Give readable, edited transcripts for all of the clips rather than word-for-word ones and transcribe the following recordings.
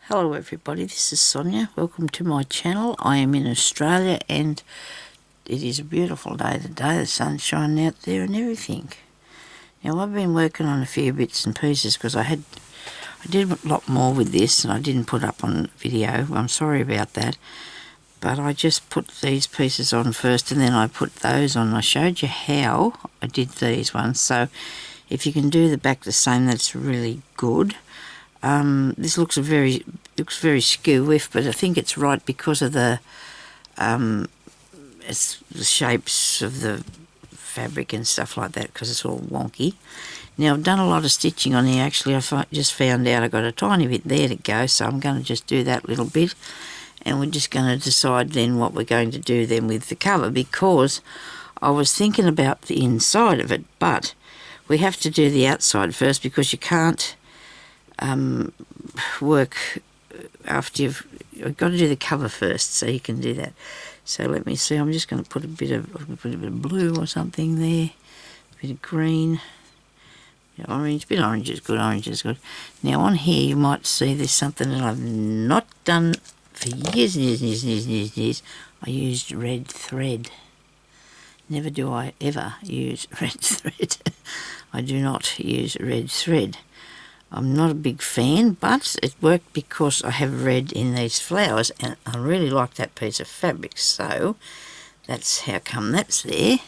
Hello everybody, this is Sonya. Welcome to my channel. I am in Australia and it is a beautiful day today. The sun's shining out there and everything. Now I've been working on a few bits and pieces because I did a lot more with this and I didn't put up on video. I'm sorry about that. But I just put these pieces on first and then I put those on. I showed you how I did these ones. So if you can do the back the same, that's really good. This looks very skew-whiff, but I think it's right because of the shapes of the fabric and stuff like that, because it's all wonky. Now I've done a lot of stitching on here. Actually, just found out I got a tiny bit there to go, so I'm going to just do that little bit, and we're just going to decide then what we're going to do then with the cover, because I was thinking about the inside of it, but we have to do the outside first because you can't work after you've got to do the cover first, so you can do that. So let me see, I'm just going to put a bit of blue or something there, a bit of green, orange. A bit of orange is good, orange is good. Now on here you might see there's something that I've not done for years and years and years and years and years. I used red thread. Never do I ever use red thread. I do not use red thread. I'm not a big fan, but it worked because I have red in these flowers and I really like that piece of fabric, so that's how come that's there.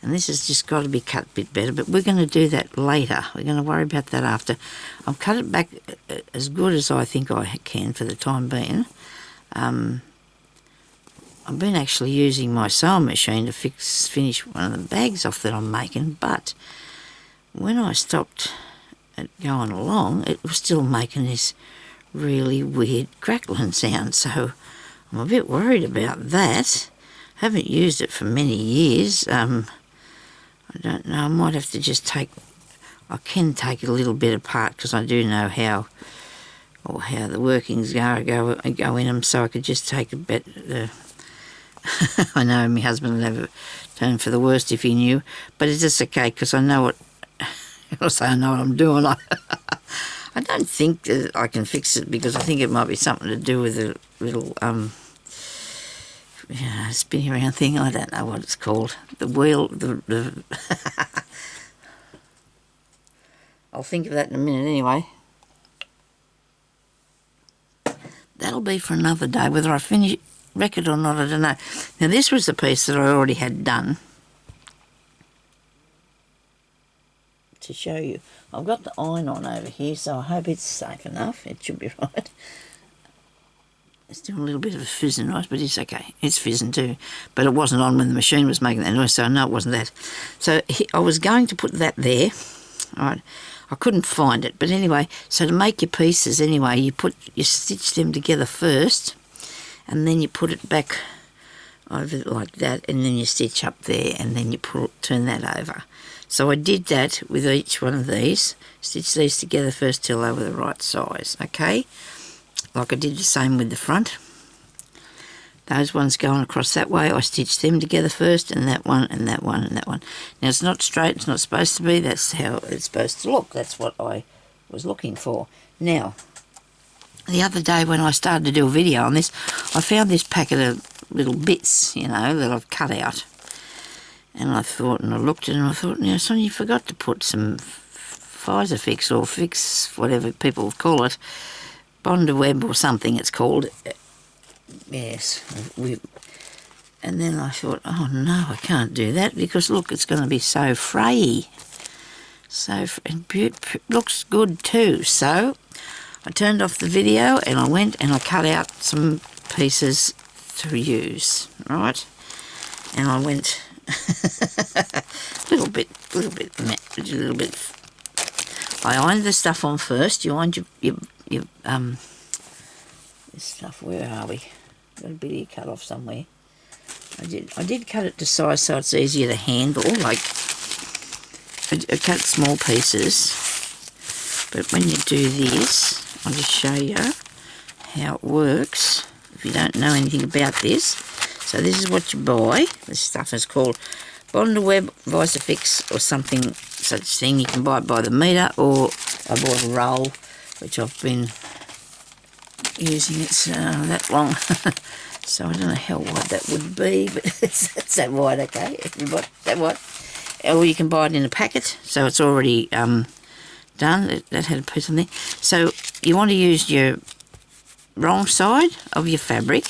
And this has just got to be cut a bit better, but we're going to do that later. We're going to worry about that after. I've cut it back as good as I think I can for the time being. I've been actually using my sewing machine to finish one of the bags off that I'm making, but when I stopped going along, it was still making this really weird crackling sound, so I'm a bit worried about that. I haven't used it for many years. I don't know, I might have to just I can take it a little bit apart because I do know how the workings go in them, so I could just take a bit. I know my husband would have a turn for the worst if he knew, but it's just okay because I know what I know what I'm doing. I don't think that I can fix it because I think it might be something to do with the little spinning around thing. I don't know what it's called. The wheel. The I'll think of that in a minute anyway. That'll be for another day. Whether I finish it or not, I don't know. Now this was the piece that I already had done. To show you, I've got the iron on over here, so I hope it's safe enough. It should be right. It's doing a little bit of a fizzing noise, but it's okay. It's fizzing too, but it wasn't on when the machine was making that noise, so I know it wasn't that. So I was going to put that there. All right, I couldn't find it, but anyway. So to make your pieces, anyway, you stitch them together first, and then you put it back over like that, and then you stitch up there, and then you turn that over. So I did that with each one of these. Stitch these together first till they were the right size, okay? Like I did the same with the front. Those ones going across that way, I stitched them together first, and that one, and that one, and that one. Now it's not straight, it's not supposed to be, that's how it's supposed to look. That's what I was looking for. Now, the other day when I started to do a video on this, I found this packet of little bits, that I've cut out. And I thought, and I looked at it and I thought, Sonia, you forgot to put some Fix or fix, whatever people call it, Bondweb or something it's called. Yes. And then I thought, oh no, I can't do that because look, it's going to be so frayy. It looks good too. So I turned off the video and I went and I cut out some pieces to use, right? And I went a little bit. I ironed the stuff on first. You ironed your this stuff. Where are we? Got a bit here cut off somewhere. I did cut it to size so it's easier to handle. Like I cut small pieces, but when you do this, I'll just show you how it works. If you don't know anything about this. So this is what you buy. This stuff is called Bondweb, Fix or something such thing. You can buy it by the metre, or I bought a roll, which I've been using it that long. So I don't know how wide that would be, but it's that wide, okay, everybody, that wide. Or you can buy it in a packet, so it's already done. That had a piece on there. So you want to use your wrong side of your fabric,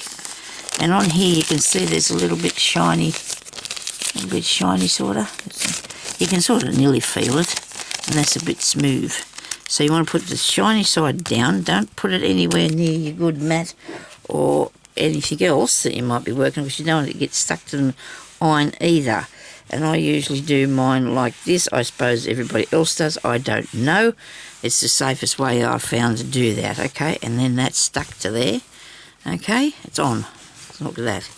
and on here you can see there's a little bit shiny sort of. You can sort of nearly feel it, and that's a bit smooth. So you want to put the shiny side down. Don't put it anywhere near your good mat or anything else that you might be working on, because you don't want it to get stuck to the iron either. And I usually do mine like this. I suppose everybody else does. I don't know. It's the safest way I've found to do that, okay? And then that's stuck to there, okay? It's on. Look at that.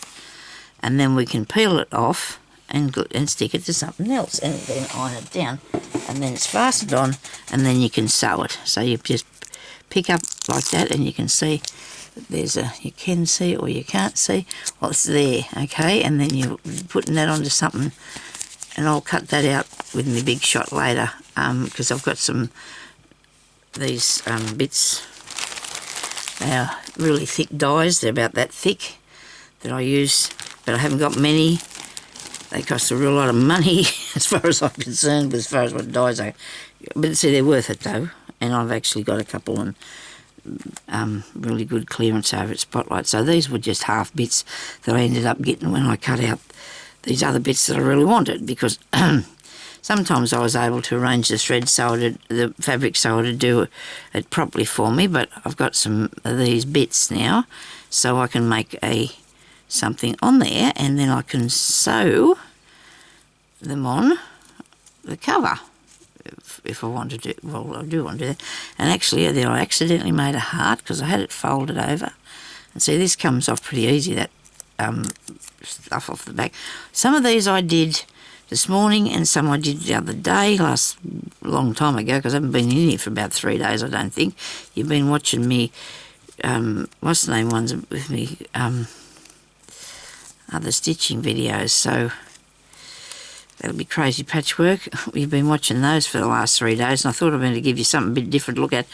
And then we can peel it off and stick it to something else, and then iron it down. And then it's fastened on, and then you can sew it. So you just pick up like that, and you can see there's you can see or you can't see. Well, it's there, okay? And then you're putting that onto something, and I'll cut that out with my big shot later, because I've got these bits. They are really thick dies. They're about that thick that I use, but I haven't got many. They cost a real lot of money as far as I'm concerned, as far as what dies are. But see, they're worth it though, and I've actually got a couple and really good clearance over at Spotlight. So these were just half bits that I ended up getting when I cut out these other bits that I really wanted, because sometimes I was able to arrange the thread the fabric so to do it properly for me, but I've got some of these bits now, so I can make something on there, and then I can sew them on the cover if I want to do. Well, I do want to do that. And actually there I accidentally made a heart because I had it folded over, and see, this comes off pretty easy, that stuff off the back. Some of these I did this morning, and some I did the other day, long time ago, because I haven't been in here for about 3 days, I don't think. You've been watching me what's the name ones with me, other stitching videos, so that'll be Crazy Patchwork. We've been watching those for the last 3 days, and I thought I'm going to give you something a bit different to look at,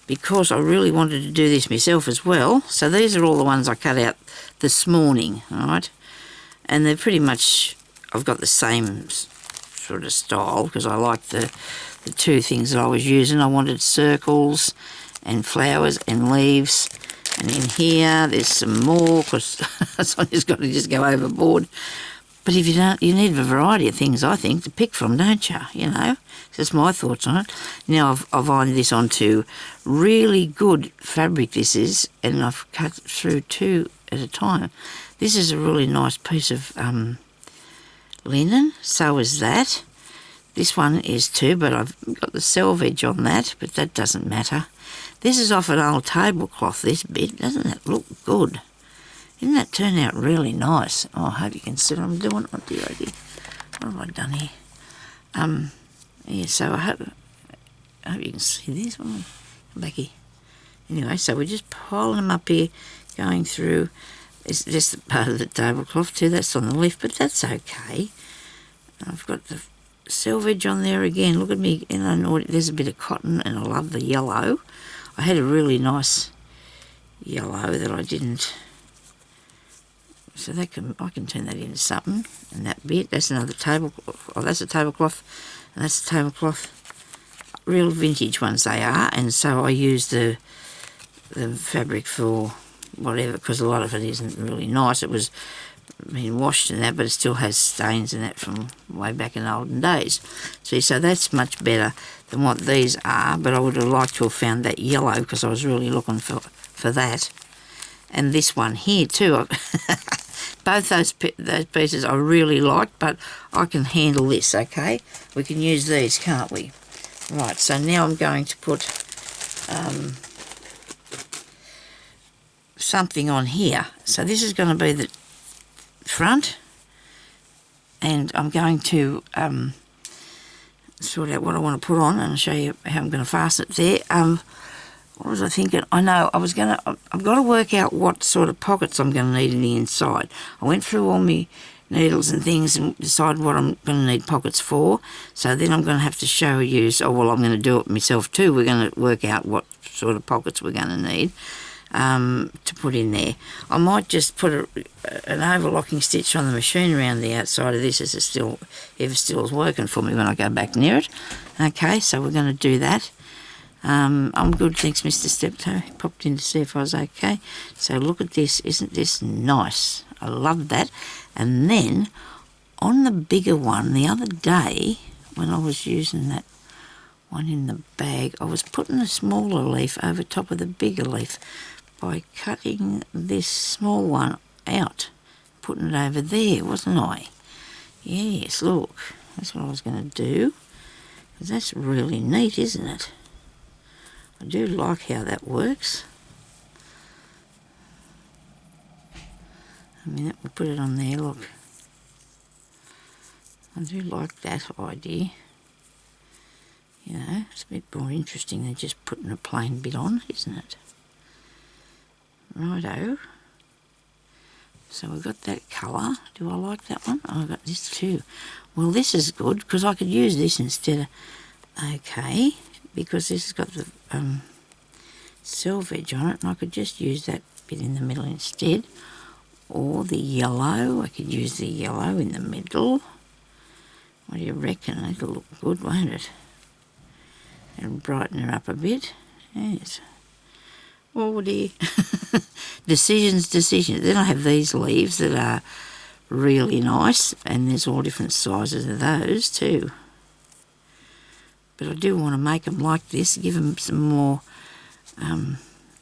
because I really wanted to do this myself as well. So these are all the ones I cut out this morning, alright? And they're pretty much, I've got the same sort of style, because I like the two things that I was using. I wanted circles and flowers and leaves. And in here, there's some more, because Sonya's got to just go overboard. But if you don't, you need a variety of things, I think, to pick from, don't you? You know, that's my thoughts on it. Now, I've ironed this onto really good fabric, this is, and I've cut through 2 at a time. This is a really nice piece of linen, so is that. This one is too, but I've got the selvage on that, but that doesn't matter. This is off an old tablecloth, this bit. Doesn't that look good? Didn't that turn out really nice? Oh, I hope you can see what I'm doing. Oh dear, oh dear. What have I done here? Yeah, so I hope you can see this one. Come back here. Anyway, so we're just piling them up here, going through. It's just part of the tablecloth too. That's on the left, but that's okay. I've got the selvage on there again. Look at me. You know, there's a bit of cotton, and I love the yellow. I had a really nice yellow that I didn't. So I can turn that into something. And that bit, that's another tablecloth. Oh, that's a tablecloth, and that's a tablecloth. Real vintage ones they are, and so I use the fabric for whatever, because a lot of it isn't really nice. It was been washed and that, but it still has stains in that from way back in the olden days. See, so that's much better than what these are, but I would have liked to have found that yellow, because I was really looking for that. And this one here too. Both those pieces I really like, but I can handle this, okay? We can use these, can't we? Right, so now I'm going to put something on here. So this is going to be the front, and I'm going to sort out what I want to put on, and I'll show you how I'm going to fasten it there. What was I thinking? I know I've got to work out what sort of pockets I'm going to need in the inside. I went through all my needles and things and decided what I'm going to need pockets for. So then I'm going to have to show you, I'm going to do it myself too. We're going to work out what sort of pockets we're going to need. to put in there. I might just put an overlocking stitch on the machine around the outside of this if it still is working for me when I go back near it. Okay, so we're going to do that. I'm good, thanks, Mr. Stepto. He popped in to see if I was okay. So look at this. Isn't this nice? I love that. And then on the bigger one the other day when I was using that one in the bag, I was putting a smaller leaf over top of the bigger leaf by cutting this small one out, putting it over there, wasn't I? Yes, look, that's what I was going to do. Because that's really neat, isn't it? I do like how that works. I mean, we'll put it on there, look. I do like that idea. You know, it's a bit more interesting than just putting a plain bit on, isn't it? Righto. So we've got that colour. Do I like that one? Oh, I've got this too. Well, this is good because I could use this instead of... Okay, because this has got the selvage on it, and I could just use that bit in the middle instead. Or the yellow. I could use the yellow in the middle. What do you reckon? It'll look good, won't it? And brighten her up a bit. Yes. Oh dear. Decisions. Then I have these leaves that are really nice, and there's all different sizes of those too. But I do want to make them like this, give them some more,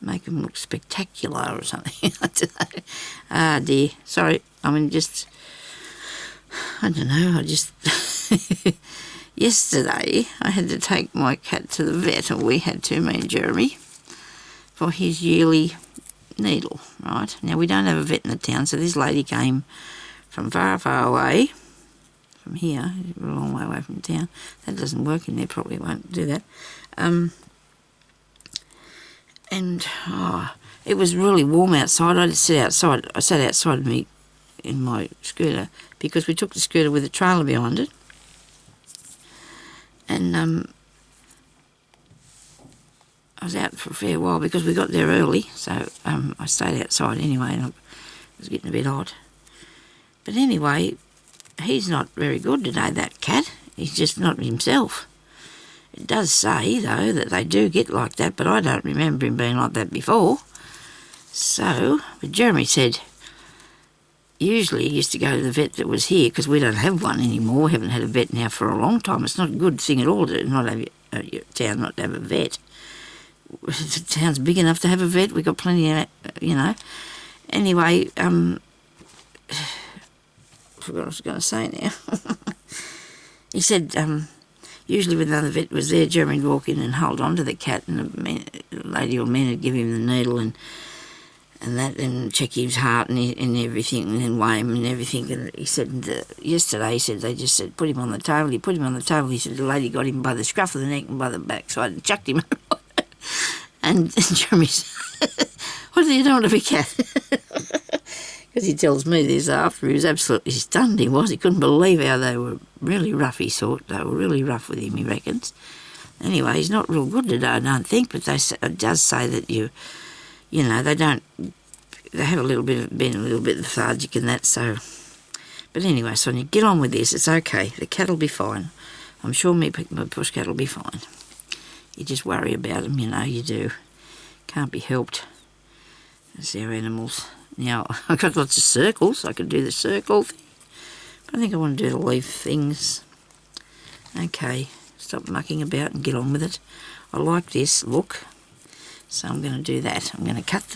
make them look spectacular or something. I don't know. Ah dear, sorry, I mean just, I don't know, I just, yesterday I had to take my cat to the vet, or we had to, me and Jeremy, for his yearly needle, right? Now we don't have a vet in the town, so this lady came from far, far away, from here, a long way away from town. That doesn't work in there, probably won't do that. And it was really warm outside. I just sit outside. I sat outside me in my scooter because we took the scooter with a trailer behind it. And I was out for a fair while because we got there early, so I stayed outside anyway, and it was getting a bit hot. But anyway, he's not very good today, that cat. He's just not himself. It does say, though, that they do get like that, but I don't remember him being like that before. So, but Jeremy said, usually he used to go to the vet that was here, because we don't have one anymore. We haven't had a vet now for a long time. It's not a good thing at all to not have your town not to have a vet. The town's big enough to have a vet. We've got plenty of, you know. Anyway, I forgot what I was going to say now. He said, usually when another vet was there, Jeremy would walk in and hold on to the cat, and the lady or man would give him the needle and that, and check his heart and everything, and then weigh him and everything. And he said, yesterday, he said, they just said, put him on the table. He put him on the table. He said, the lady got him by the scruff of the neck and by the back, so I chucked him. And Jeremy said, what do you know of a cat? Because he tells me this after. He was absolutely stunned, he was. He couldn't believe how they were really rough, he thought. They were really rough with him, he reckons. Anyway, he's not real good today, I don't think, but it does say that you know, they have a little bit, been a little bit lethargic and that, so. But anyway, Sonia, get on with this. It's okay. The cat will be fine. I'm sure my push cat will be fine. You just worry about them, you know, you do. Can't be helped. That's our animals. Now, I've got lots of circles. I could do the circle thing. But I think I want to do the leaf things. Okay, stop mucking about and get on with it. I like this look. So I'm going to do that. I'm going to cut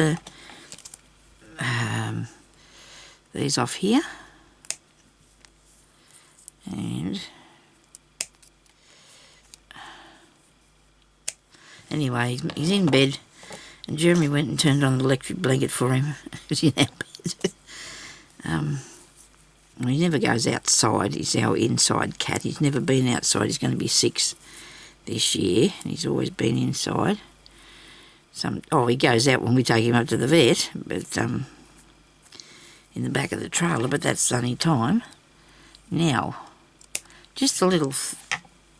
these off here. And anyway, he's in bed. And Jeremy went and turned on the electric blanket for him. Because he's in bed. Well, he never goes outside. He's our inside cat. He's never been outside. He's going to be 6 this year. And he's always been inside. He goes out when we take him up to the vet, but in the back of the trailer, but that's sunny time. Now, just a little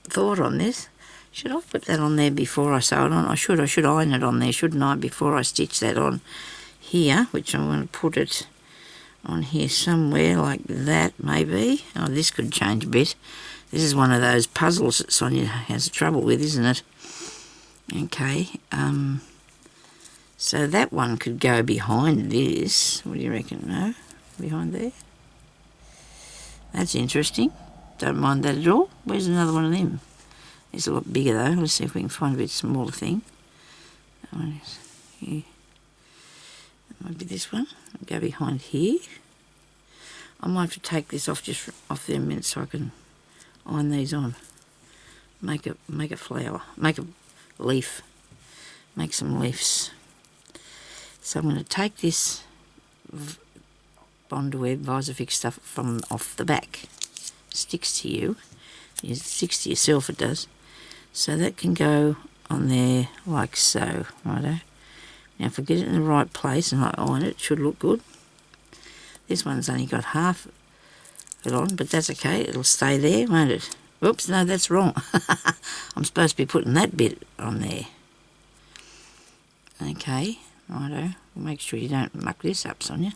thought on this. Should I put that on there before I sew it on? I should iron it on there, shouldn't I, before I stitch that on here, which I'm going to put it on here somewhere like that, maybe. Oh, this could change a bit. This is one of those puzzles that Sonya has trouble with, isn't it? Okay, so that one could go behind this. What do you reckon? No? Behind there? That's interesting. Don't mind that at all. Where's another one of them? It's a lot bigger though. Let's see if we can find a bit smaller thing. That one is here. That might be this one. I'll go behind here. I might have to take this off just off there a minute so I can iron these on. Make a flower. Make a leaf. Make some leaves. So I'm going to take this Bondweb Visifix stuff from off the back. Sticks to you. It sticks to yourself, it does. So that can go on there like so, righto. Now if I get it in the right place and I iron it, it should look good. This one's only got half it on, but that's okay, it'll stay there, won't it? Oops, no, that's wrong. I'm supposed to be putting that bit on there. Okay, righto. Make sure you don't muck this up, Sonya.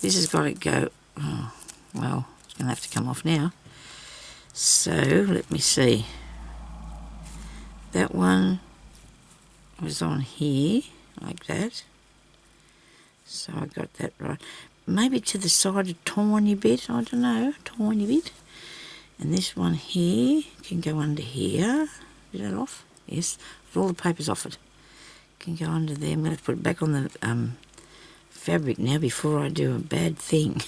This has got to go, oh, well, it's going to have to come off now. So, let me see. That one was on here, like that. So I got that right. Maybe to the side a tiny bit, I don't know, tiny bit. And this one here can go under here. Is that off? Yes, with all the papers off it. Can go under there. I'm going to have to put it back on the fabric now before I do a bad thing.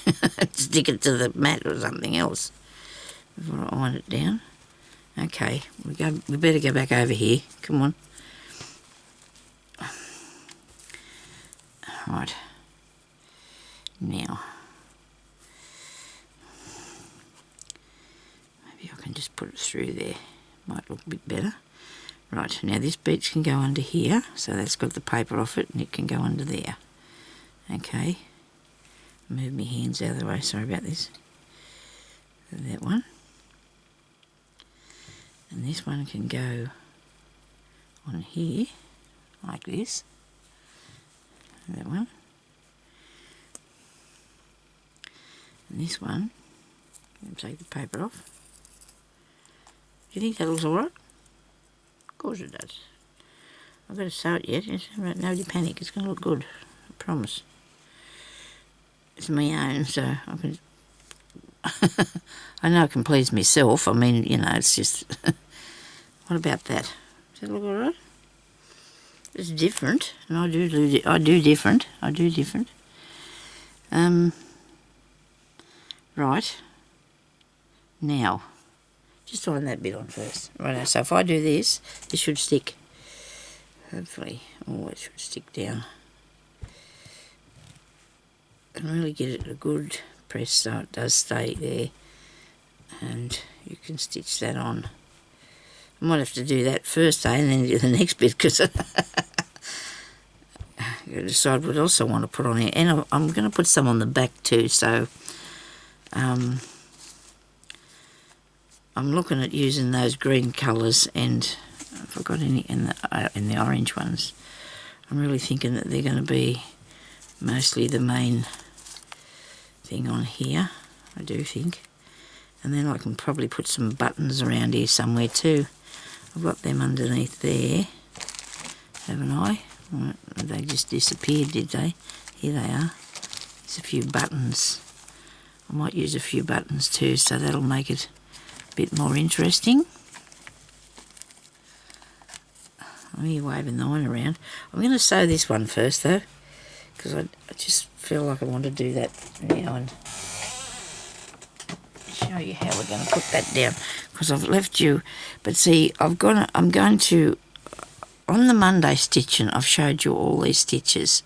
Stick it to the mat or something else before I iron it down. Okay, we better go back over here. Come on. Right. Now, maybe I can just put it through there. Might look a bit better. Right, now this beach can go under here, so that's got the paper off it, and it can go under there. Okay. Move my hands out of the way, sorry about this. That one. And this one can go on here, like this. That one. And this one, take the paper off. Do you think that looks alright? Of course it does. I've got to sew it yet. Nobody panic, it's going to look good. I promise. It's my own, so I can... I know I can please myself. I mean, you know, it's just... What about that? Does that look alright? It's different, and I do different. Right. Now, just iron that bit on first. Right, so if I do this, this should stick. Hopefully. Oh, it should stick down. And really get it a good press so it does stay there. And you can stitch that on. I might have to do that first, and then do the next bit, because I've got to decide what else I want to put on here. And I'm going to put some on the back too, so I'm looking at using those green colours, and if I've got any in the orange ones, I'm really thinking that they're going to be mostly the main thing on here, I do think. And then I can probably put some buttons around here somewhere too. I've got them underneath there, haven't I? They just disappeared, did they? Here they are. There's a few buttons. I might use a few buttons too, so that'll make it a bit more interesting. I'm here waving the iron around. I'm going to sew this one first though, because I just feel like I want to do that now and show you how we're going to put that down, because I've left you. But see, I'm going to on the Monday stitching, I've showed you all these stitches,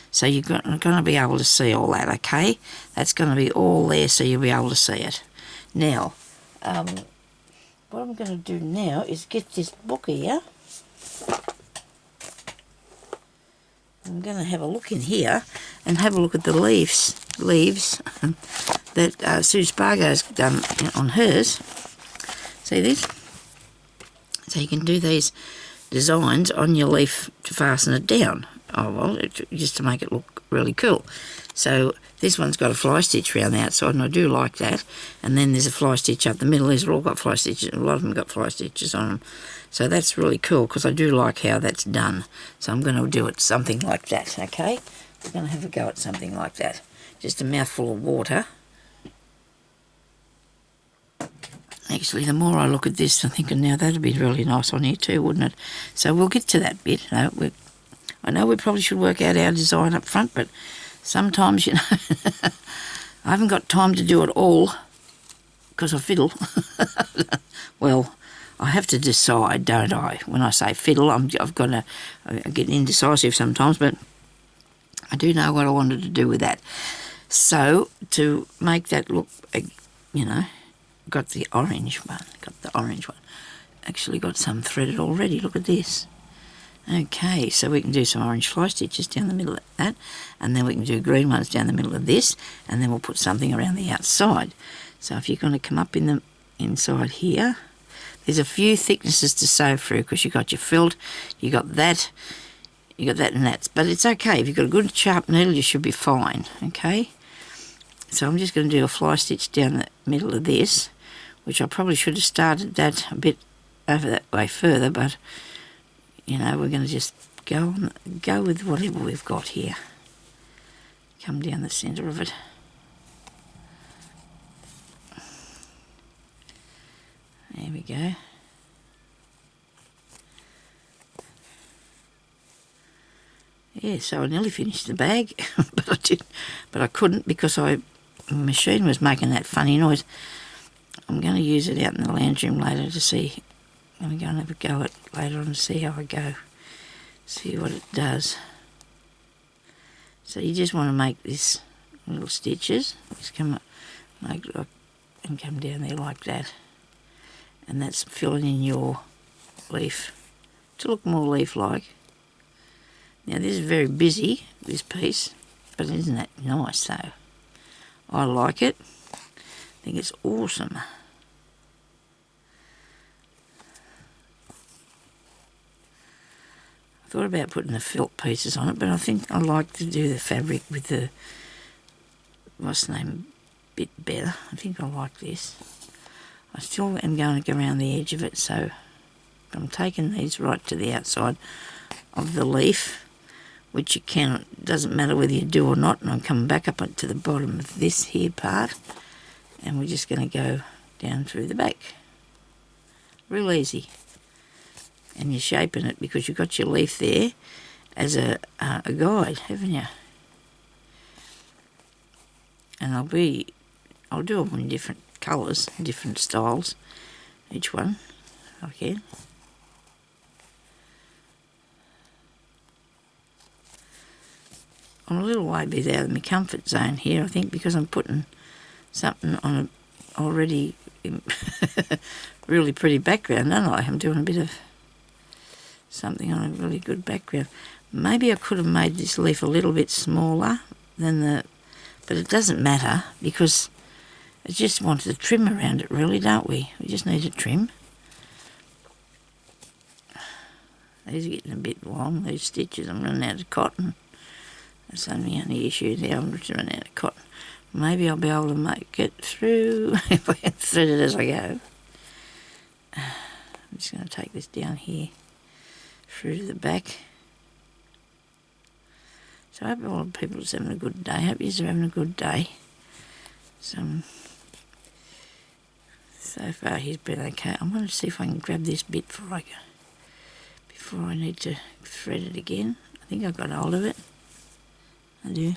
so you're going to be able to see all that. Okay, that's going to be all there, so you'll be able to see it. Now, what I'm going to do now is get this book here. I'm going to have a look in here and have a look at the leaves that Sue Spargo's done on hers. See this? So you can do these designs on your leaf to fasten it down. Oh well, just to make it look really cool. So this one's got a fly stitch around the outside, and I do like that. And then there's a fly stitch up the middle. These have all got fly stitches. A lot of them got fly stitches on them. So that's really cool because I do like how that's done. So I'm going to do it something like that, okay? We're going to have a go at something like that. Just a mouthful of water. Actually, the more I look at this, I'm thinking now that'd be really nice on here too, wouldn't it? So we'll get to that bit. I know we probably should work out our design up front, but sometimes, I haven't got time to do it all because I fiddle. Well, I have to decide, don't I? When I say fiddle, I get indecisive sometimes, but I do know what I wanted to do with that. So to make that look, got the orange one. Actually got some threaded already. Look at this. Okay, so we can do some orange fly stitches down the middle of that, and then we can do green ones down the middle of this, and then we'll put something around the outside. So if you're going to come up in the inside here, there's a few thicknesses to sew through because you got your felt, you got that and that. But it's okay. If you've got a good sharp needle, you should be fine, okay? So I'm just going to do a fly stitch down the middle of this, which I probably should have started that a bit over that way further, but we're going to just go with whatever we've got here. Come down the centre of it. There we go. Yeah, so I nearly finished the bag, but I couldn't because my machine was making that funny noise. I'm going to use it out in the lounge room later to see. I'm going to go and have a go at it later on to see how I go. See what it does. So you just want to make this little stitches. Just come up, and come down there like that. And that's filling in your leaf to look more leaf-like. Now this is very busy, this piece, but isn't that nice though? I like it. I think it's awesome. I thought about putting the felt pieces on it, but I think I like to do the fabric with the, bit better. I think I like this. I still am going to go around the edge of it, so I'm taking these right to the outside of the leaf, which you can, it doesn't matter whether you do or not, and I'm coming back up to the bottom of this here part, and we're just going to go down through the back. Real easy. And you're shaping it because you've got your leaf there as a guide, haven't you? And I'll do them in different colours, different styles, each one, if I can. I'm a little way bit out of my comfort zone here, I think, because I'm putting something on a already really pretty background, don't I? I'm doing a bit of something on a really good background. Maybe I could have made this leaf a little bit smaller than but it doesn't matter because I just wanted a trim around it really, don't we? We just need a trim. These are getting a bit long, these stitches. I'm running out of cotton. That's only issue now, I'm just running out of cotton. Maybe I'll be able to make it through if I can thread it as I go. I'm just going to take this down here through to the back. So I hope all the people are having a good day. I hope you're having a good day. So far he's been okay. I'm going to see if I can grab this bit before I need to thread it again. I think I've got hold of it. I do.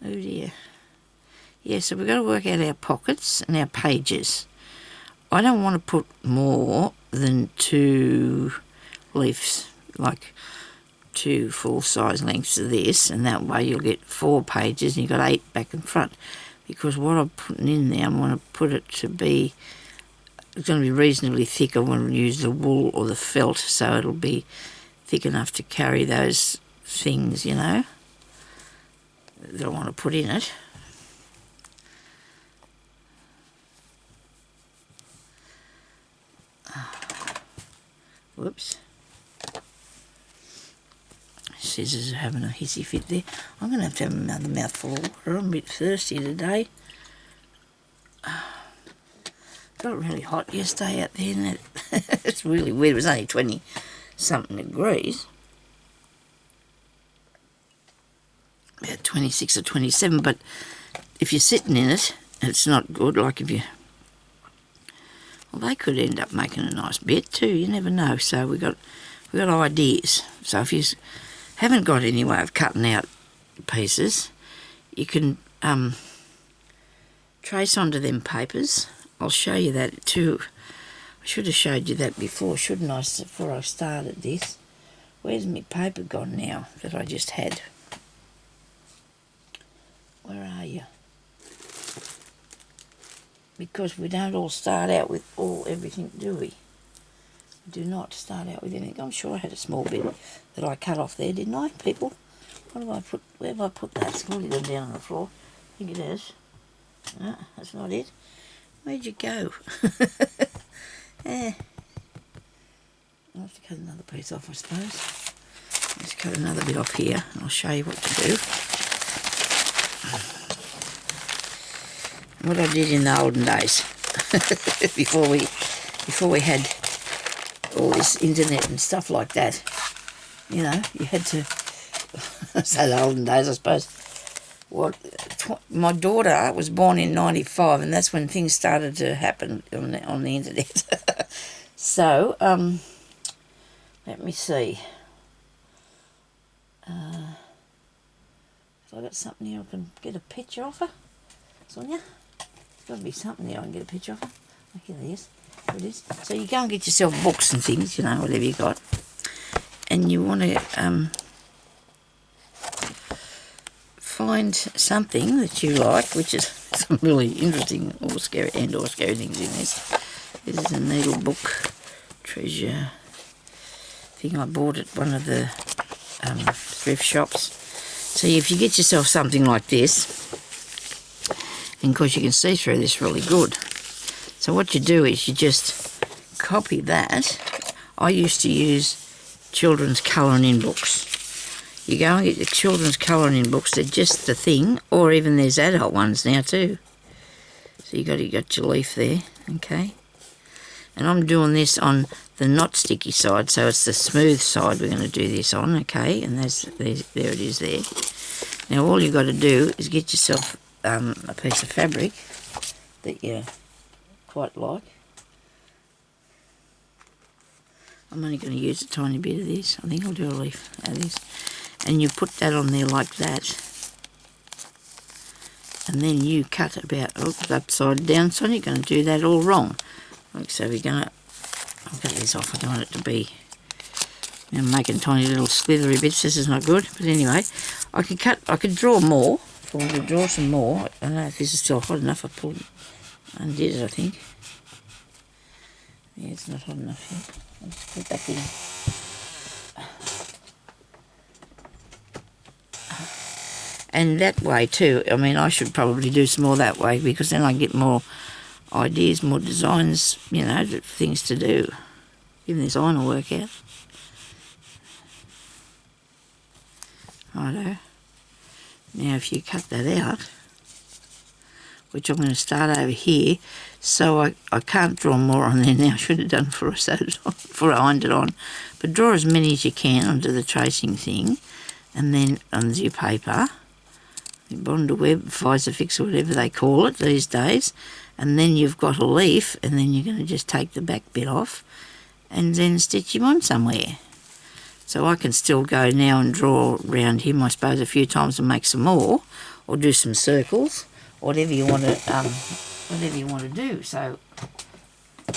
Oh dear. Yeah, so we've got to work out our pockets and our pages. I don't want to put more than 2 leaves, like 2 full-size lengths of this, and that way you'll get 4 pages and you've got 8 back and front. Because what I'm putting in there, I want to put it to be, it's going to be reasonably thick. I want to use the wool or the felt so it'll be thick enough to carry those things, you know, that I want to put in it. Whoops. Scissors are having a hissy fit there. I'm going to have another mouthful of water. I'm a bit thirsty today. Got really hot yesterday out there, and it's really weird. It was only 20-something degrees. About 26 or 27, but if you're sitting in it, it's not good. Like if you... Well, they could end up making a nice bit too. You never know. So we got ideas. So if you haven't got any way of cutting out pieces, you can trace onto them papers. I'll show you that too. I should have showed you that before, shouldn't I, before I started this. Where's my paper gone now that I just had? Where are you? Because we don't all start out with everything, do we? We do not start out with anything. I'm sure I had a small bit that I cut off there, didn't I, people? What have I put? Where have I put that? It's probably gone down on the floor. I think it is. No, that's not it. Where'd you go? I'll have to cut another piece off, I suppose. Let's cut another bit off here, and I'll show you what to do. What I did in the olden days, before we had all this internet and stuff like that, you know, you had to say the olden days, I suppose. My daughter was born in 95, and that's when things started to happen on the internet. So, let me see. Have I got something here I can get a picture of her? Sonya? There's got to be something here I can get a picture of her. Oh, here it is. Here it is. So you go and get yourself books and things, you know, whatever you got. And you want to find something that you like, which is some really interesting or scary things in this. This is a needle book treasure thing I bought at one of the thrift shops. So if you get yourself something like this, and of course you can see through this really good. So what you do is you just copy that. I used to use children's colouring in books. You go and get the children's colouring in books, they're just the thing, or even there's adult ones now too. So you got your leaf there, okay? And I'm doing this on the not sticky side, so it's the smooth side we're going to do this on, okay? And there it is there. Now all you've got to do is get yourself a piece of fabric that you quite like. I'm only going to use a tiny bit of this. I think I'll do a leaf out of this. And you put that on there like that. And then you cut about upside down. So you're going to do that all wrong. Like so we're going to... I'll get this off. I don't want it to be... I'm making tiny little slithery bits. This is not good. But anyway, I could draw more. If I want to draw some more. I don't know if this is still hot enough. Undid it, I think. Yeah, it's not hot enough yet. I'll just put it back in. And that way too, I mean, I should probably do some more that way because then I get more ideas, more designs, you know, things to do. Even this iron will work out. Righto. Now if you cut that out, which I'm going to start over here, so I can't draw more on there now. I should have done before I ironed it on. But draw as many as you can onto the tracing thing, and then onto your paper. Bond or web, Visifix or whatever they call it these days, and then you've got a leaf, and then you're going to just take the back bit off and then stitch him on somewhere. So I can still go now and draw around him, I suppose, a few times and make some more, or do some circles, whatever you want to do. So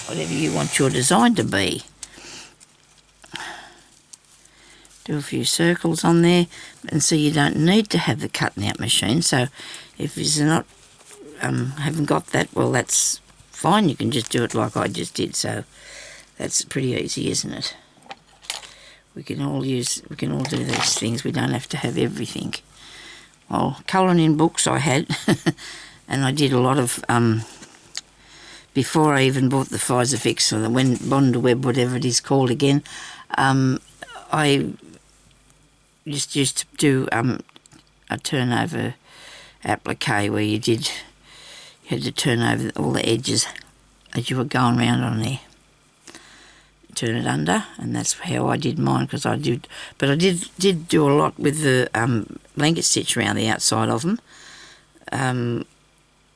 whatever you want your design to be. Do a few circles on there, and so you don't need to have the cutting out machine. So if you're not haven't got that, well, that's fine. You can just do it like I just did. So that's pretty easy, isn't it? we can all do these things. We don't have to have everything. Well, colouring in books I had, and I did a lot of, before I even bought the Fix or the Bondweb, whatever it is called again, I just used to do a turnover applique where you had to turn over all the edges as you were going round on there. Turn it under, and that's how I did mine, because I did do a lot with the blanket stitch around the outside of them.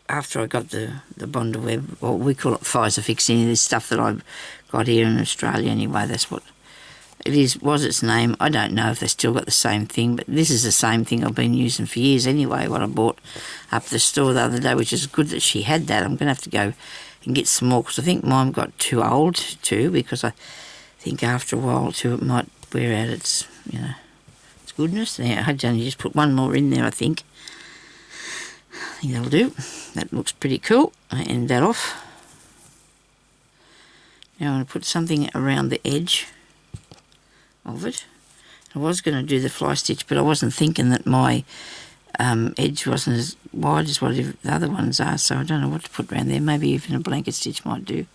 After I got the Bondweb, or we call it Fix, any of this stuff that I've got here in Australia anyway, that's what it is, was its name. I don't know if they still got the same thing, but this is the same thing I've been using for years anyway, what I bought up the store the other day, which is good that she had that. I'm going to have to go and get some more, because I think mine got too old too, because I think after a while too it might wear out its goodness. Now I had only just put one more in there, I think that'll do. That looks pretty cool. I end that off. Now I'm going to put something around the edge of it. I was going to do the fly stitch, but I wasn't thinking that my edge wasn't as wide as what the other ones are, so I don't know what to put around there. Maybe even a blanket stitch might do.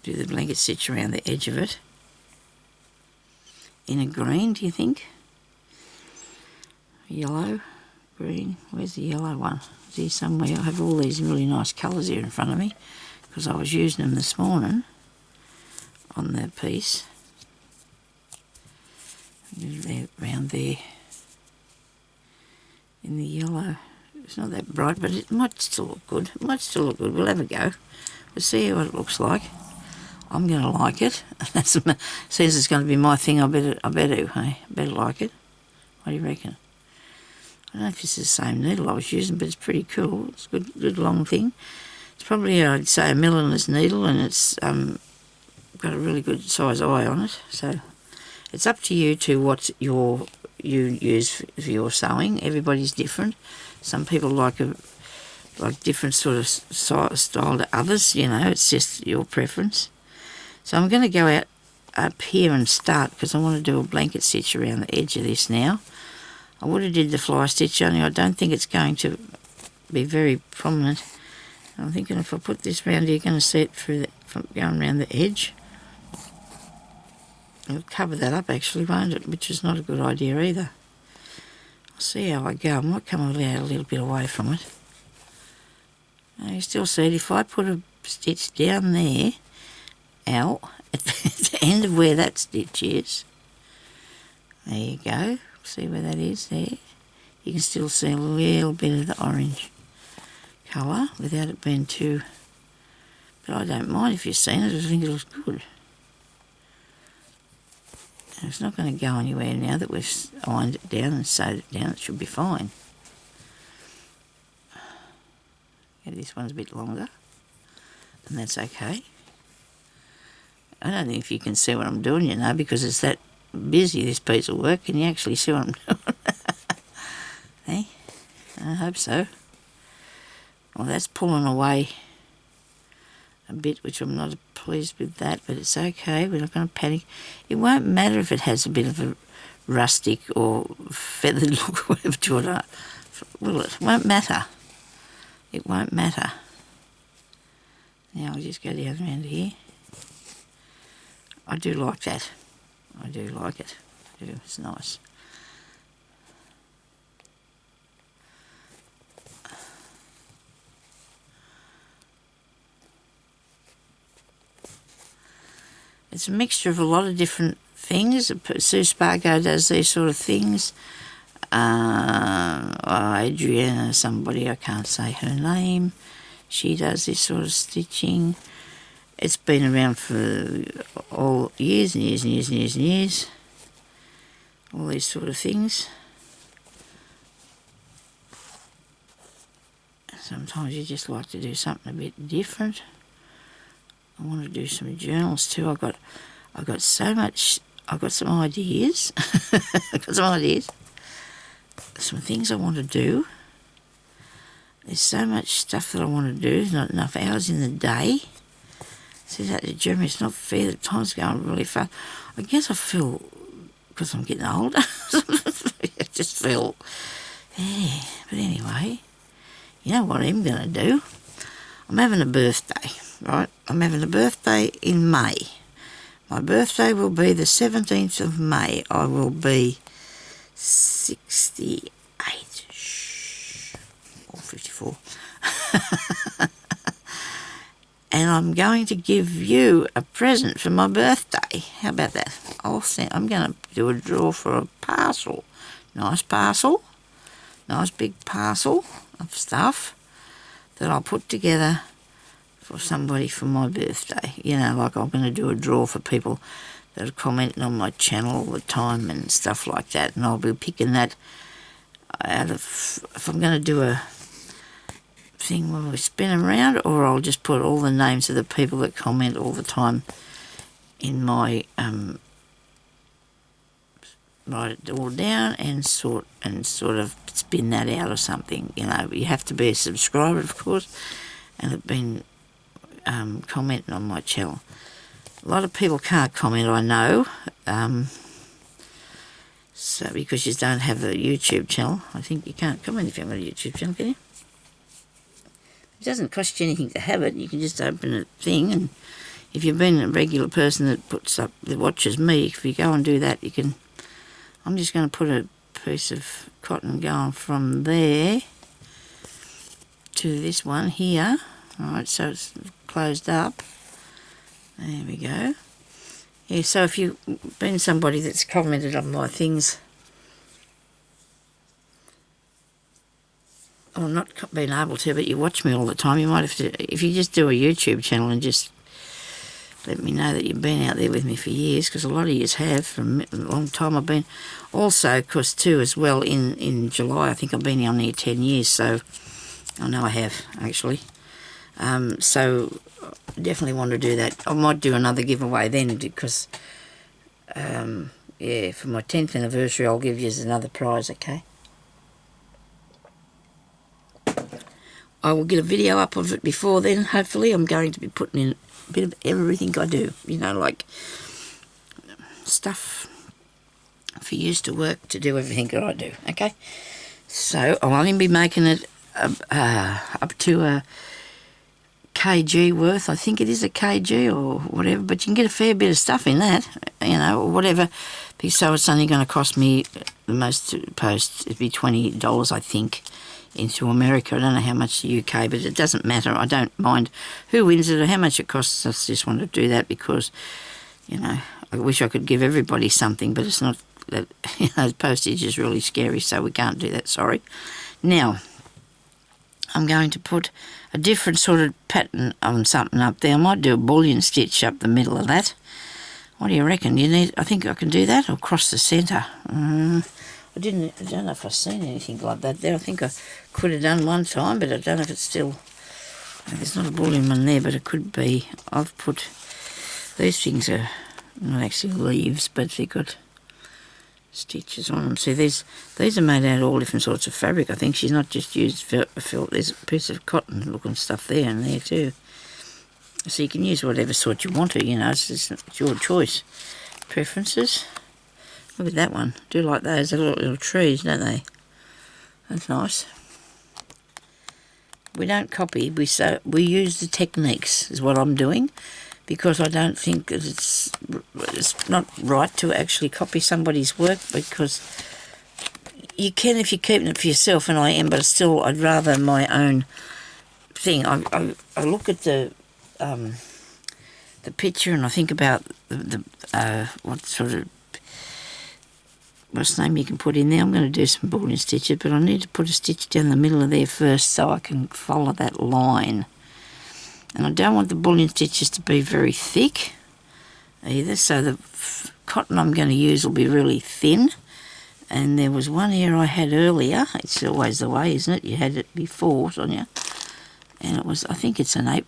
Do the blanket stitch around the edge of it. In a green, do you think? Yellow, green. Where's the yellow one? Is here somewhere? I have all these really nice colours here in front of me, because I was using them this morning on the piece. Around there in the yellow. It's not that bright, but it might still look good. It might still look good. We'll have a go. We'll see what it looks like. I'm going to like it. Says it's going to be my thing. I better like it. What do you reckon? I don't know if this is the same needle I was using, but it's pretty cool. It's a good long thing. It's probably, I'd say, a milliner's needle, and it's got a really good size eye on it. So it's up to you to what you use for your sewing. Everybody's different. Some people like different sort of style to others. It's just your preference. So I'm going to go out up here and start, because I want to do a blanket stitch around the edge of this now. I would have did the fly stitch, only I don't think it's going to be very prominent. I'm thinking if I put this round here, you're going to see it from going around the edge. It'll cover that up actually, won't it? Which is not a good idea either. I'll see how I go. I might come out a little bit away from it. Now you still see it. If I put a stitch down there, out at the end of where that stitch is, there you go. See where that is there? You can still see a little bit of the orange colour without it being too... But I don't mind if you've seen it. I think it looks good. And it's not going to go anywhere now that we've ironed it down and sewed it down. It should be fine. Yeah, this one's a bit longer, and that's okay. I don't think if you can see what I'm doing, because it's that busy, this piece of work. Can you actually see what I'm doing? Hey? I hope so. Well, that's pulling away a bit, which I'm not pleased with that, but it's okay. We're not going to panic. It won't matter if it has a bit of a rustic or feathered look or whatever to it, will it? It won't matter. It won't matter. Now I'll just go down around here. I do like that. I do like it. I do. It's nice. It's a mixture of a lot of different things. Sue Spargo does these sort of things. Adriana, somebody, I can't say her name, she does this sort of stitching. It's been around for all years and years and years and years and years. All these sort of things. Sometimes you just like to do something a bit different. I want to do some journals too. I've got so much. I've got some ideas. Some things I want to do. There's so much stuff that I want to do. There's not enough hours in the day. said that to Jeremy, it's not fair, the time's going really fast. I guess I feel, because I'm getting older, I just feel, yeah. But anyway, you know what I'm going to do? I'm having a birthday, right? I'm having a birthday in May. My birthday will be the 17th of May. I will be 68. Shh. Or 54. And I'm going to give you a present for my birthday. How about that? I'm going to do a draw for a parcel. Nice parcel. Nice big parcel of stuff that I'll put together for somebody for my birthday. You know, like I'm going to do a draw for people that are commenting on my channel all the time and stuff like that. And I'll be picking that out of, if I'm going to do a thing where we spin them around, or I'll just put all the names of the people that comment all the time in my write it all down and sort of spin that out or something. You know, you have to be a subscriber, of course, and have been commenting on my channel. A lot of people can't comment, I know, so because you don't have a YouTube channel. I think you can't comment if you have a YouTube channel, can you? It doesn't cost you anything to have it. You can just open a thing, and if you've been a regular person that watches me, if you go and do that, you can. I'm just going to put a piece of cotton going from there to this one here. All right, so it's closed up. There we go. Yeah, so if you've been somebody that's commented on my things, or not been able to, but you watch me all the time, you might have to, if you just do a YouTube channel and just let me know that you've been out there with me for years, because a lot of yous have, for a long time. I've been, also, because too, as well, in July, I think I've been on here 10 years, so, I know I have, actually. So, definitely want to do that. I might do another giveaway then, because, yeah, for my 10th anniversary, I'll give you another prize, okay? I will get a video up of it before then, hopefully. I'm going to be putting in a bit of everything I do, you know, like stuff for you to work to do everything that I do, okay? So I'll only be making it up to a kg worth. I think it is a kg or whatever, but you can get a fair bit of stuff in that, you know, or whatever. So it's only going to cost me, the most post, it'd be $20, I think, into America. I don't know how much the UK, but it doesn't matter. I don't mind who wins it or how much it costs. I just want to do that because, you know, I wish I could give everybody something, but it's not, that, you know, postage is really scary, so we can't do that, sorry. Now, I'm going to put a different sort of pattern on something up there. I might do a bullion stitch up the middle of that. What do you reckon? I think I can do that, or across the centre. I don't know if I've seen anything like that there. I think I could have done one time, but I don't know if it's still, there's not a bullion one there, but it could be. I've put, these things are not actually leaves, but they've got stitches on them. See, these are made out of all different sorts of fabric. I think she's not just used felt. There's a piece of cotton looking stuff there and there too. So you can use whatever sort you want to, you know, it's your choice. Preferences. Look at that one. Do like those. They're little trees, don't they? That's nice. We don't copy. We use the techniques is what I'm doing, because I don't think that it's not right to actually copy somebody's work, because you can if you're keeping it for yourself, and I am, but still I'd rather my own thing. I look at the picture and I think about what sort of, what's the name you can put in there. I'm going to do some bullion stitches, but I need to put a stitch down the middle of there first so I can follow that line. And I don't want the bullion stitches to be very thick either, so the cotton I'm going to use will be really thin. And there was one here I had earlier. It's always the way, isn't it? You had it before, Sonya. And it was, I think it's an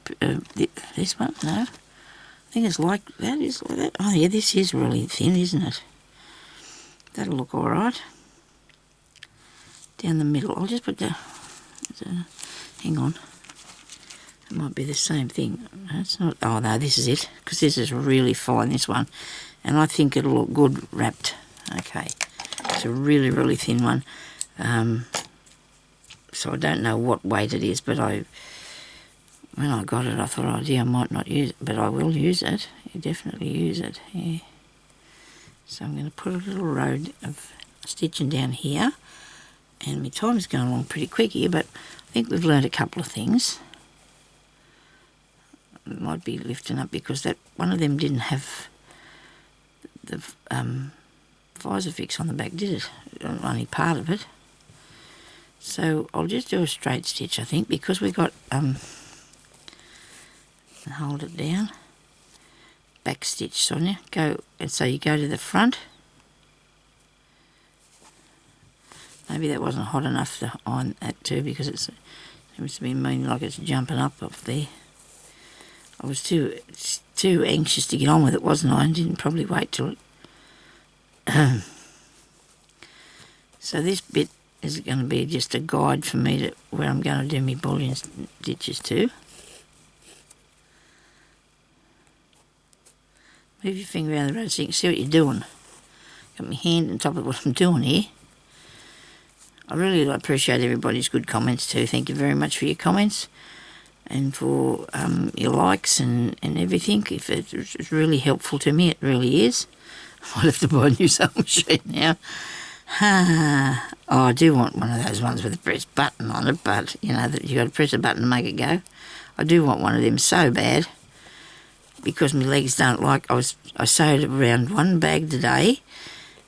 this one, no? I think it's like that, is like that. Oh yeah, this is really thin, isn't it? That'll look all right. Down the middle. I'll just put hang on. It might be the same thing. It's not. Oh no, this is it, because this is really fine, this one, and I think it'll look good wrapped. Okay, it's a really, really thin one. So I don't know what weight it is, but when I got it, I thought, oh dear, I might not use it, but I will use it. You definitely use it. Yeah. So I'm going to put a little row of stitching down here, and my time's going along pretty quick here, but I think we've learned a couple of things. It might be lifting up because that one of them didn't have the visor fix on the back, did it? Only part of it. So I'll just do a straight stitch, I think, because we got hold it down. Back stitch, Sonia. Go, and so you go to the front. Maybe that wasn't hot enough to iron that too, because it seems to be meaning like it's jumping up there. I was too anxious to get on with it, wasn't I? I didn't probably wait till it. So this bit is going to be just a guide for me to where I'm going to do my bullion stitches to. Move your finger around the road so you can see what you're doing. Got my hand on top of what I'm doing here. I really appreciate everybody's good comments too. Thank you very much for your comments and for your likes and everything. If it's really helpful to me, it really is. I might have to buy a new sewing machine now. Oh, I do want one of those ones with a press button on it, but you know that you got to press a button to make it go. I do want one of them so bad, because my legs don't like. I sewed around one bag today,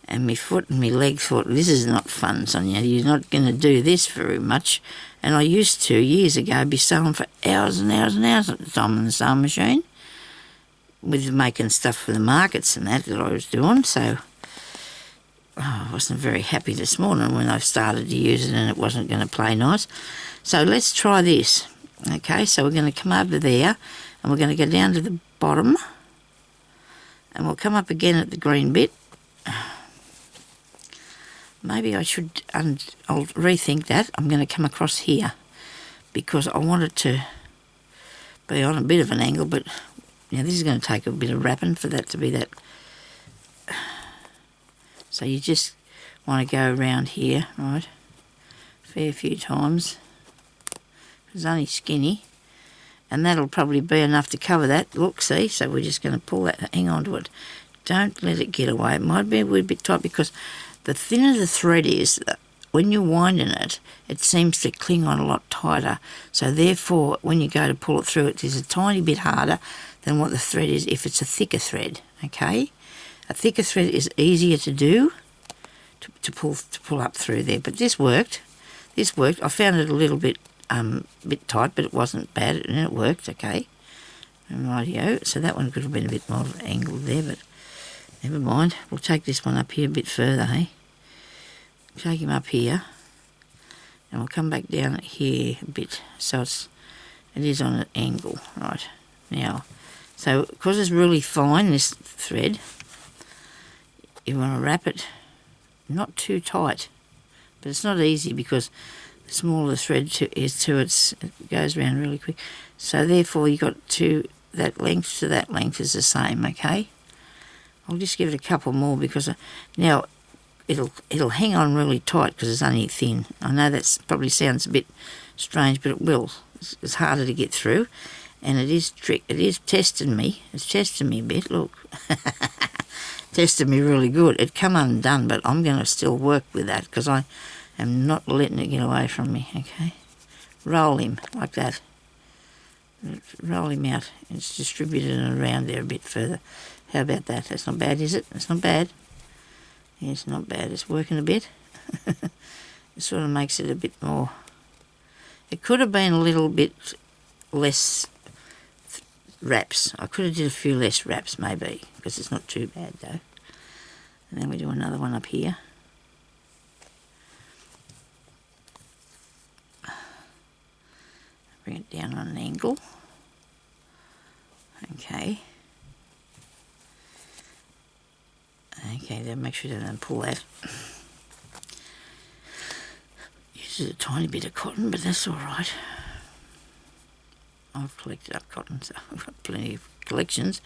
and my foot and my leg thought, this is not fun, Sonia. You're not going to do this very much. And I used to years ago be sewing for hours and hours and hours at the time on the sewing machine, with making stuff for the markets and that I was doing. So I wasn't very happy this morning when I started to use it and it wasn't going to play nice. So let's try this. Okay, so we're going to come over there and we're going to go down to the bottom and we'll come up again at the green bit. Maybe I should, I'll rethink that. I'm going to come across here because I want it to be on a bit of an angle, but now this is going to take a bit of wrapping for that to be that. So you just want to go around here, right, a fair few times. It's only skinny, and that'll probably be enough to cover that. Look, see, so we're just going to pull that, hang on to it. Don't let it get away. It might be a wee bit tight because the thinner the thread is, when you're winding it, it seems to cling on a lot tighter. So therefore, when you go to pull it through, it is a tiny bit harder than what the thread is if it's a thicker thread, okay? A thicker thread is easier to do, to pull up through there. But this worked. This worked. I found it a little bit tight, but it wasn't bad, and it worked, okay? Rightio. So that one could have been a bit more angled there, but never mind. We'll take this one up here a bit further, hey? Take him up here, and we'll come back down here a bit. So it is on an angle, right? Now, so because it's really fine, this thread, you want to wrap it not too tight, but it's not easy because the smaller the thread it goes around really quick. So therefore, you got that length to that length is the same, okay? I'll just give it a couple more because now it'll hang on really tight because it's only thin. I know that probably sounds a bit strange, but it will. It's harder to get through, and it is testing me. It's testing me a bit. Look, tested me really good. It come undone, but I'm going to still work with that because I am not letting it get away from me. Okay, roll him like that. Roll him out. It's distributed around there a bit further. How about that? That's not bad, is it? It's not bad. Yeah, it's not bad. It's working a bit. It sort of makes it a bit more. It could have been a little bit less wraps. I could have did a few less wraps maybe because it's not too bad though. And then we do another one up here. Bring it down on an angle. Okay. Okay, then make sure you don't pull that. Uses a tiny bit of cotton, but that's all right. I've collected up cotton, so I've got plenty of collections.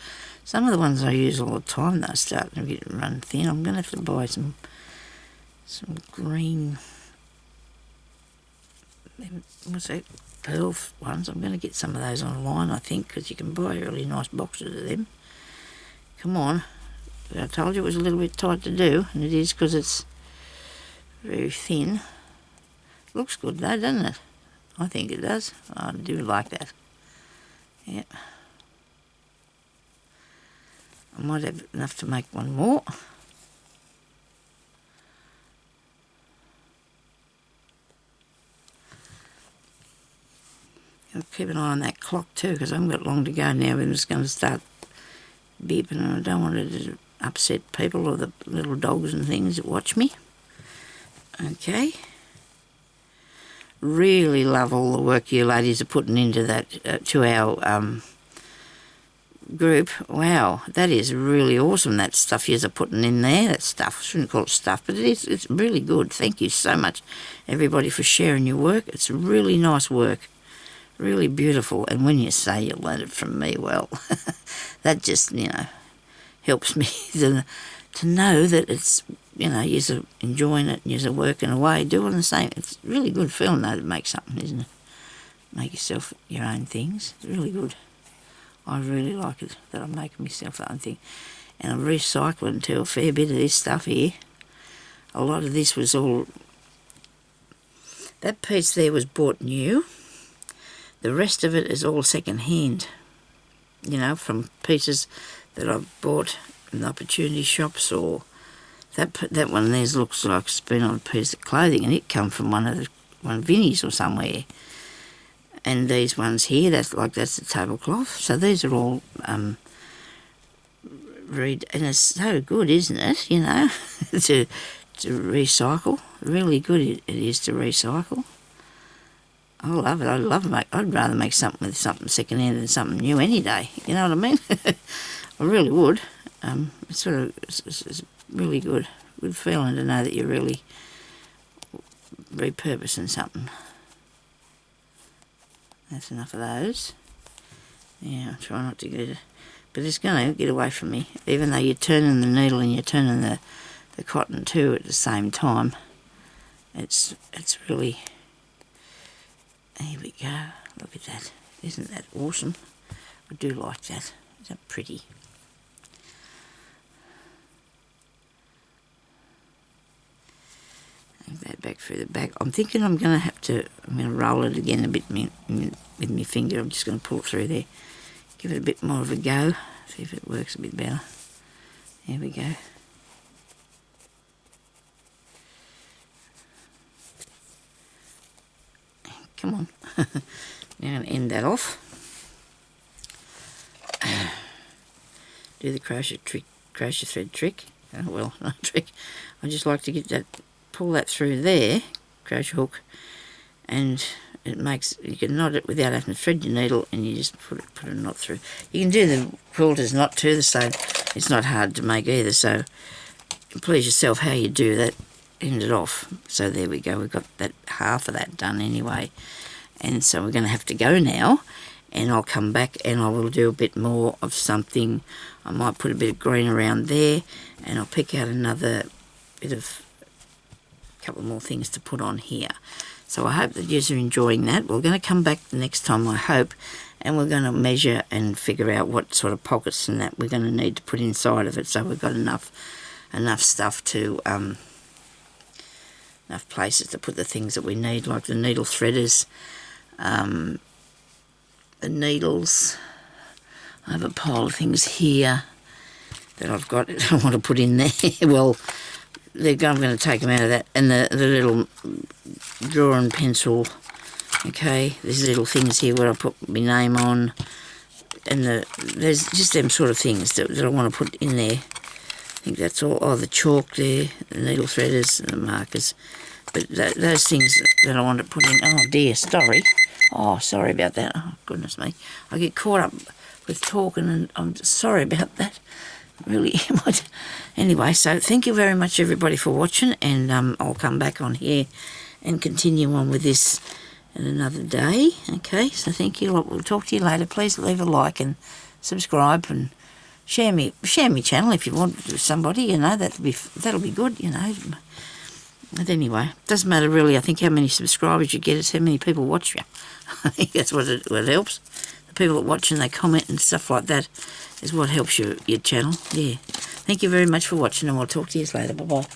Some of the ones I use all the time, they're starting to run thin. I'm going to have to buy some green, what's that, pearl ones. I'm going to get some of those online, I think, because you can buy really nice boxes of them. Come on. I told you it was a little bit tight to do, and it is because it's very thin. Looks good though, doesn't it? I think it does. I do like that. Yeah. I might have enough to make one more. I'll keep an eye on that clock too, because I haven't got long to go now, and it's going to start beeping, and I don't want it to upset people or the little dogs and things that watch me. Okay. Really love all the work you ladies are putting into that, to our group. Wow, that is really awesome, that stuff you're putting in there. That stuff, I shouldn't call it stuff, but it's really good. Thank you so much, everybody, for sharing your work. It's really nice work. Really beautiful. And when you say you learned it from me, well, that just, helps me to know that it's, you're enjoying it, and you're working away, doing the same. It's really good feeling, though, to make something, isn't it? Make yourself your own things. It's really good. I really like it, that I'm making myself my own thing. And I'm recycling too, a fair bit of this stuff here. A lot of this was all... That piece there was bought new. The rest of it is all second-hand, from pieces that I've bought in the opportunity shops, or that one there looks like it's been on a piece of clothing, and it come from one of Vinnie's or somewhere. And these ones here, that's the tablecloth. So these are all and it's so good, isn't it? to recycle. Really good it is to recycle. I love it. I'd rather make something with something second-hand than something new any day. You know what I mean? I really would. It's really good feeling to know that you're really repurposing something. That's enough of those. Yeah, I'll try not to get it. But it's going to get away from me. Even though you're turning the needle and you're turning the cotton too at the same time. It's really... Here we go. Look at that. Isn't that awesome? I do like that. Isn't that pretty? Move that back through the back. I'm thinking I'm going to roll it again a bit with my finger. I'm just going to pull it through there. Give it a bit more of a go. See if it works a bit better. There we go. Come on. Now I'm going to end that off. Do the crochet thread trick. Oh, well, not a trick. I just like to get that, pull that through there, crochet hook, and it makes, you can knot it without having to thread your needle, and you just put a knot through. You can do the quilter's knot too, the same. It's not hard to make either, so please yourself how you do that. End it off. So there we go, we've got that half of that done anyway, and so we're going to have to go now, and I'll come back and I will do a bit more of something. I might put a bit of green around there, and I'll pick out another bit of a couple more things to put on here. So I hope that you're enjoying that. We're going to come back the next time, I hope, and we're going to measure and figure out what sort of pockets and that we're going to need to put inside of it, so we've got enough stuff to enough places to put the things that we need, like the needle threaders, the needles. I have a pile of things here that I've got that I want to put in there. Well, I'm going to take them out of that, and the little drawing pencil. Okay, there's little things here where I put my name on, and there's just them sort of things that I want to put in there. I think that's all. Oh, the chalk there, the needle threaders, and the markers. But those things that I want to put in. Oh dear, sorry. Oh, sorry about that. Oh, goodness me. I get caught up with talking, and I'm sorry about that. Really. Anyway, so thank you very much, everybody, for watching, and I'll come back on here and continue on with this and another day. Okay, so thank you. We'll talk to you later. Please leave a like and subscribe and share me channel if you want with somebody. You know, that'll be good. You know. But anyway, doesn't matter really. I think how many subscribers you get is how many people watch you. I think that's what helps. The people that watch and they comment and stuff like that is what helps your channel. Yeah. Thank you very much for watching, and we'll talk to you later. Bye bye.